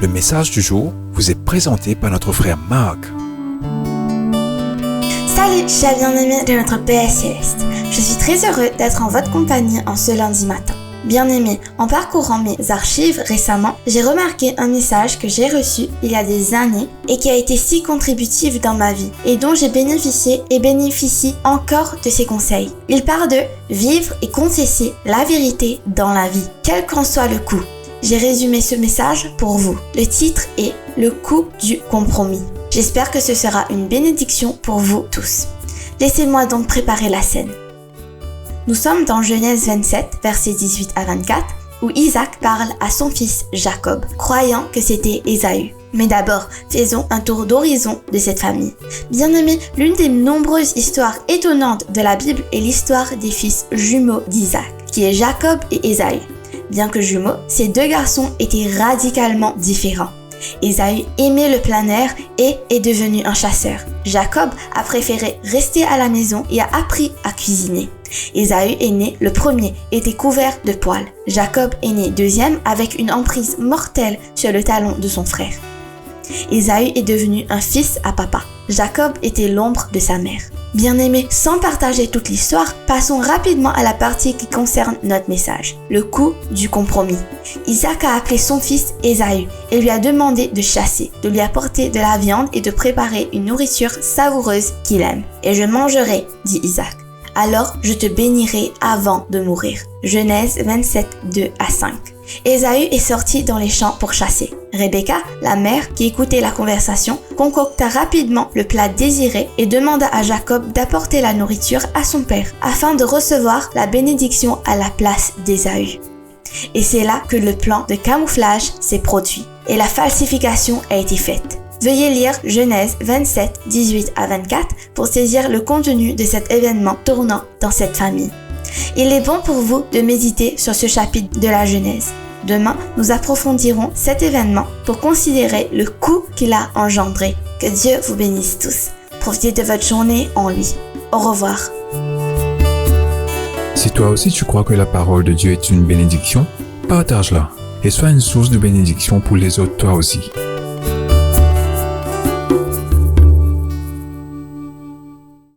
Le message du jour vous est présenté par notre frère Marc. Salut, chers bien-aimés de notre Père Céleste. Je suis très heureux d'être en votre compagnie en ce lundi matin. Bien-aimés, en parcourant mes archives récemment, j'ai remarqué un message que j'ai reçu il y a des années et qui a été si contributif dans ma vie et dont j'ai bénéficié et bénéficie encore de ses conseils. Il parle de vivre et confesser la vérité dans la vie, quel qu'en soit le coût. J'ai résumé ce message pour vous. Le titre est « Le coût du compromis ». J'espère que ce sera une bénédiction pour vous tous. Laissez-moi donc préparer la scène. Nous sommes dans Genèse 27, versets 18 à 24, où Isaac parle à son fils Jacob, croyant que c'était Ésaü. Mais d'abord, faisons un tour d'horizon de cette famille. Bien-aimés, l'une des nombreuses histoires étonnantes de la Bible est l'histoire des fils jumeaux d'Isaac, qui est Jacob et Ésaü. Bien que jumeaux, ces deux garçons étaient radicalement différents. Ésaü aimait le plein air et est devenu un chasseur. Jacob a préféré rester à la maison et a appris à cuisiner. Ésaü est né le premier, était couvert de poils. Jacob est né deuxième avec une emprise mortelle sur le talon de son frère. Ésaü est devenu un fils à papa. Jacob était l'ombre de sa mère. Bien-aimés, sans partager toute l'histoire, passons rapidement à la partie qui concerne notre message, le coût du compromis. Isaac a appelé son fils Ésaü et lui a demandé de chasser, de lui apporter de la viande et de préparer une nourriture savoureuse qu'il aime. « Et je mangerai, dit Isaac. Alors je te bénirai avant de mourir. » Genèse 27, 2 à 5. Ésaü est sorti dans les champs pour chasser. Rebecca, la mère qui écoutait la conversation, concocta rapidement le plat désiré et demanda à Jacob d'apporter la nourriture à son père afin de recevoir la bénédiction à la place d'Ésaü. Et c'est là que le plan de camouflage s'est produit et la falsification a été faite. Veuillez lire Genèse 27, 18 à 24 pour saisir le contenu de cet événement tournant dans cette famille. Il est bon pour vous de méditer sur ce chapitre de la Genèse. Demain, nous approfondirons cet événement pour considérer le coût qu'il a engendré. Que Dieu vous bénisse tous. Profitez de votre journée en lui. Au revoir. Si toi aussi tu crois que la parole de Dieu est une bénédiction, partage-la et sois une source de bénédiction pour les autres toi aussi.